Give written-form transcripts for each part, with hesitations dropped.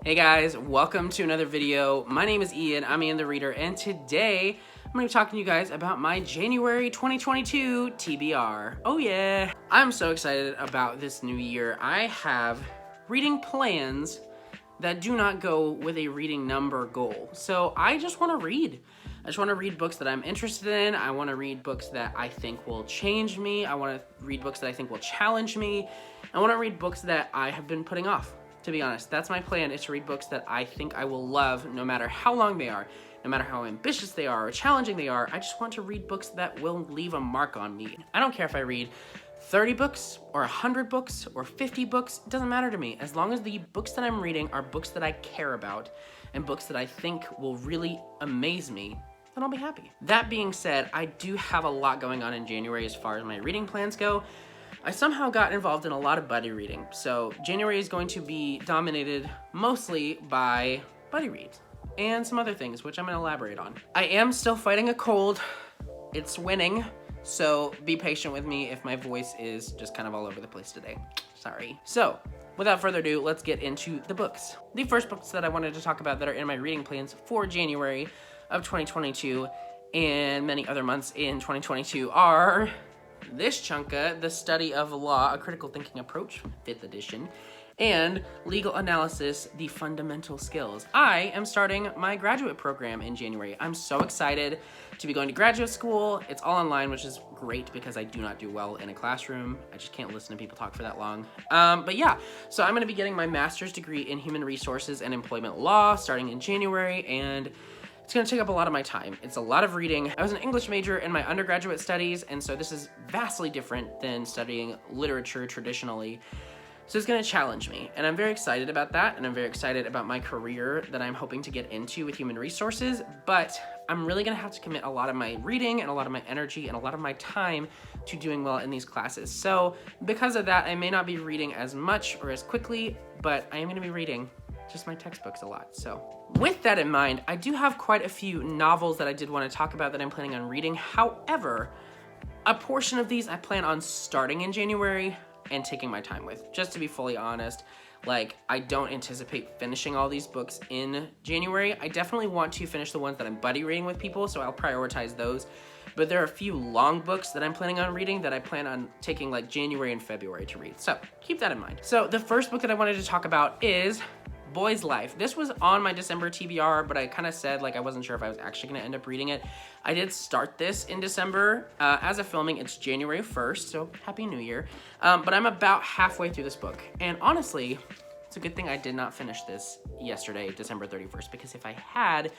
Hey guys, welcome to another video. My name is Ian, I'm Ian the Reader, and today I'm going to be talking to you guys about my January 2022 TBR. Oh yeah! I'm so excited about this new year. I have reading plans that do not go with a reading number goal. So I just want to read. I just want to read books that I'm interested in. I want to read books that I think will change me. I want to read books that I think will challenge me. I want to read books that I have been putting off. To be honest, that's my plan, is to read books that I think I will love no matter how long they are, no matter how ambitious they are or challenging they are. I just want to read books that will leave a mark on me. I don't care if I read 30 books or 100 books or 50 books, it doesn't matter to me. As long as the books that I'm reading are books that I care about and books that I think will really amaze me, then I'll be happy. That being said, I do have a lot going on in January as far as my reading plans go. I somehow got involved in a lot of buddy reading. So January is going to be dominated mostly by buddy reads and some other things, which I'm gonna elaborate on. I am still fighting a cold. It's winning, so be patient with me if my voice is just kind of all over the place today. Sorry. So without further ado, let's get into the books. The first books that I wanted to talk about that are in my reading plans for January of 2022 and many other months in 2022 are this chunka, The Study of Law, A Critical Thinking Approach, 5th edition, and Legal Analysis, The Fundamental Skills. I am starting my graduate program in January. I'm so excited to be going to graduate school. It's all online, which is great because I do not do well in a classroom. I just can't listen to people talk for that long. But yeah, so I'm gonna be getting my master's degree in Human Resources and Employment Law starting in January, and it's gonna take up a lot of my time. It's a lot of reading. I was an English major in my undergraduate studies, and so this is vastly different than studying literature traditionally. So it's gonna challenge me, and I'm very excited about that, and I'm very excited about my career that I'm hoping to get into with human resources, but I'm really gonna have to commit a lot of my reading and a lot of my energy and a lot of my time to doing well in these classes. So because of that, I may not be reading as much or as quickly, but I am gonna be reading just my textbooks a lot. So with that in mind, I do have quite a few novels that I did want to talk about that I'm planning on reading. However, a portion of these I plan on starting in January and taking my time with. Just to be fully honest, like, I don't anticipate finishing all these books in January. I definitely want to finish the ones that I'm buddy reading with people, so I'll prioritize those. But there are a few long books that I'm planning on reading that I plan on taking like January and February to read. So keep that in mind. So the first book that I wanted to talk about is Boy's Life. This was on my December TBR, but I kind of said like I wasn't sure if I was actually going to end up reading it. I did start this in December. As of filming, it's January 1st, so Happy New Year. But I'm about halfway through this book. And honestly, it's a good thing I did not finish this yesterday, December 31st, because if I had,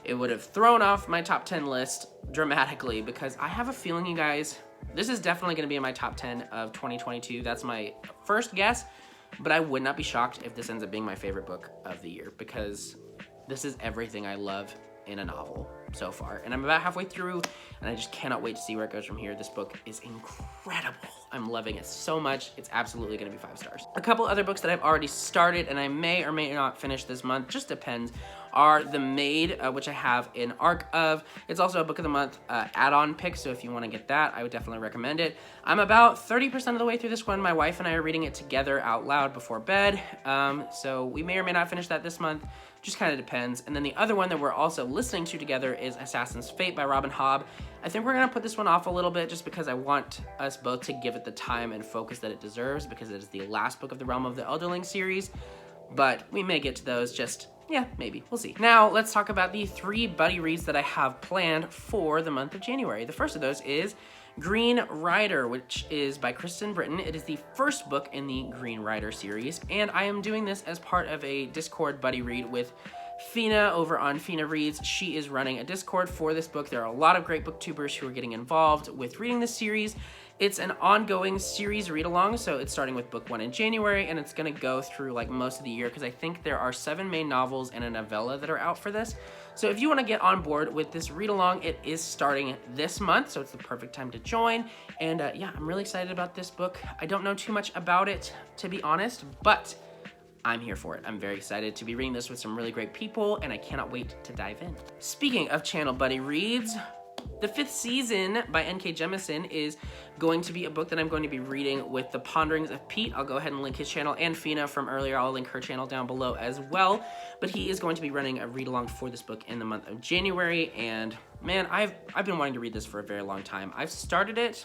it would have thrown off my top 10 list dramatically, because I have a feeling, you guys, this is definitely going to be in my top 10 of 2022. That's my first guess. But I would not be shocked if this ends up being my favorite book of the year, because this is everything I love in a novel so far. And I'm about halfway through, and I just cannot wait to see where it goes from here. This book is incredible. I'm loving it so much. It's absolutely gonna be 5 stars. A couple other books that I've already started and I may or may not finish this month, just depends, are The Maid, which I have an arc of. It's also a book of the month add-on pick, so if you want to get that, I would definitely recommend it. I'm about 30% of the way through this one. My wife and I are reading it together out loud before bed, so we may or may not finish that this month. Just kind of depends. And then the other one that we're also listening to together is Assassin's Fate by Robin Hobb. I think we're gonna put this one off a little bit just because I want us both to give it the time and focus that it deserves, because it is the last book of the Realm of the Elderling series. But we may get to those, just, yeah, maybe, we'll see. Now, let's talk about the 3 buddy reads that I have planned for the month of January. The first of those is Green Rider, which is by Kristen Britton. It is the first book in the Green Rider series, and I am doing this as part of a Discord buddy read with Fina over on Fina Reads. She is running a Discord for this book. There are a lot of great booktubers who are getting involved with reading this series. It's an ongoing series read-along, so it's starting with book 1 in January, and it's gonna go through like most of the year, because I think there are 7 main novels and a novella that are out for this. So if you wanna get on board with this read-along, it is starting this month, so it's the perfect time to join. And yeah, I'm really excited about this book. I don't know too much about it, to be honest, but I'm here for it. I'm very excited to be reading this with some really great people, and I cannot wait to dive in. Speaking of channel buddy reads, The Fifth Season by N.K. Jemisin is going to be a book that I'm going to be reading with The Ponderings of Pete. I'll go ahead and link his channel, and Fina from earlier, I'll link her channel down below as well. But he is going to be running a read-along for this book in the month of January, and man, I've been wanting to read this for a very long time. I've started it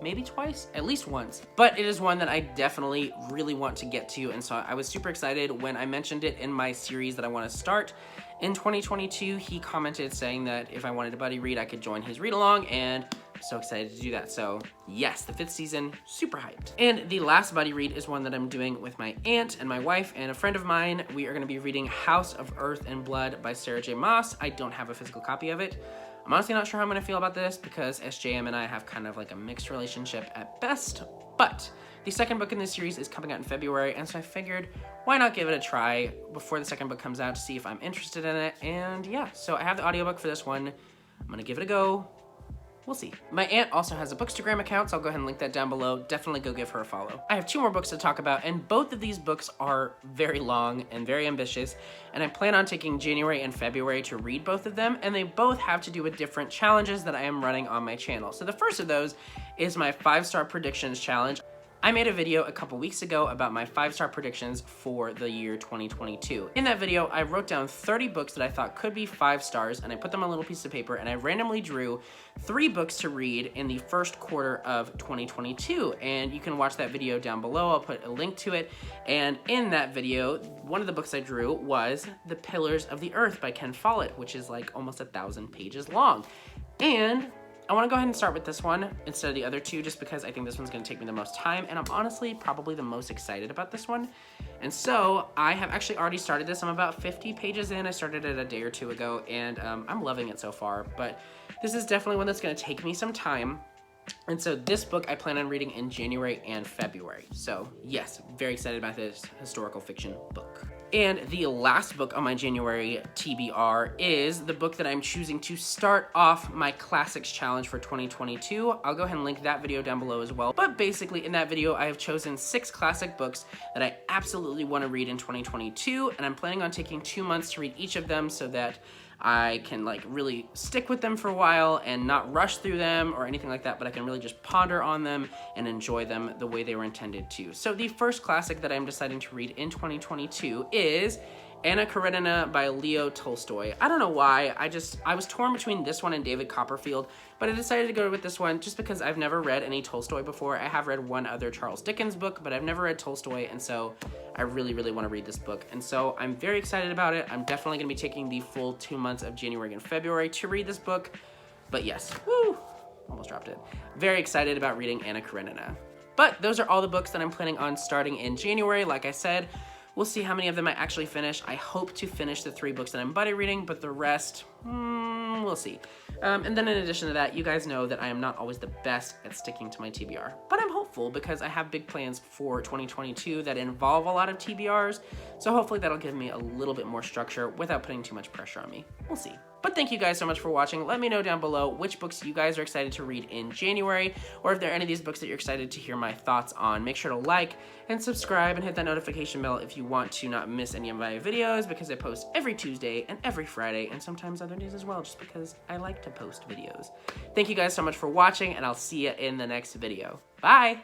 maybe twice, at least once, but it is one that I definitely really want to get to, and so I was super excited when I mentioned it in my series that I want to start in 2022. He commented saying that if I wanted a buddy read, I could join his read along, and I'm so excited to do that. So yes, the Fifth Season, super hyped. And the last buddy read is one that I'm doing with my aunt and my wife and a friend of mine. We are going to be reading House of Earth and Blood by Sarah J. Maas. I don't have a physical copy of it. I'm honestly not sure how I'm going to feel about this because SJM and I have kind of like a mixed relationship at best, but the second book in this series is coming out in February, and so I figured why not give it a try before the second book comes out to see if I'm interested in it. And yeah, so I have the audiobook for this one. I'm going to give it a go. We'll see. My aunt also has a Bookstagram account, so I'll go ahead and link that down below. Definitely go give her a follow. I have 2 more books to talk about, and both of these books are very long and very ambitious, and I plan on taking January and February to read both of them, and they both have to do with different challenges that I am running on my channel. So the first of those is my 5-star predictions challenge. I made a video a couple weeks ago about my 5-star predictions for the year 2022. In that video, I wrote down 30 books that I thought could be 5 stars, and I put them on a little piece of paper, and I randomly drew 3 books to read in the first quarter of 2022. And you can watch that video down below. I'll put a link to it. And in that video, one of the books I drew was The Pillars of the Earth by Ken Follett, which is like almost 1,000 pages long. And I want to go ahead and start with this one instead of the other 2 just because I think this one's going to take me the most time, and I'm honestly probably the most excited about this one. And so I have actually already started this. I'm about 50 pages in. I started it a day or 2 ago, and I'm loving it so far, but this is definitely one that's going to take me some time. And so this book I plan on reading in January and February. So yes, very excited about this historical fiction book. And the last book on my January TBR is the book that I'm choosing to start off my Classics challenge for 2022. I'll go ahead and link that video down below as well. But basically in that video, I have chosen 6 classic books that I absolutely want to read in 2022. And I'm planning on taking 2 months to read each of them so that I can like really stick with them for a while and not rush through them or anything like that, but I can really just ponder on them and enjoy them the way they were intended to. So the first classic that I'm deciding to read in 2022 is Anna Karenina by Leo Tolstoy. I don't know why, I was torn between this one and David Copperfield, but I decided to go with this one just because I've never read any Tolstoy before. I have read one other Charles Dickens book, but I've never read Tolstoy, and so I really, really want to read this book. And so I'm very excited about it. I'm definitely going to be taking the full 2 months of January and February to read this book. But yes, woo, almost dropped it. Very excited about reading Anna Karenina. But those are all the books that I'm planning on starting in January. Like I said, we'll see how many of them I actually finish. I hope to finish the 3 books that I'm buddy reading, but the rest, we'll see. And then in addition to that, you guys know that I am not always the best at sticking to my TBR, but I'm hopeful because I have big plans for 2022 that involve a lot of TBRs, so hopefully that'll give me a little bit more structure without putting too much pressure on me. We'll see. But thank you guys so much for watching. Let me know down below which books you guys are excited to read in January, or if there are any of these books that you're excited to hear my thoughts on. Make sure to like and subscribe and hit that notification bell if you want to not miss any of my videos, because I post every Tuesday and every Friday, and sometimes other days as well, just because I like to post videos. Thank you guys so much for watching, and I'll see you in the next video. Bye!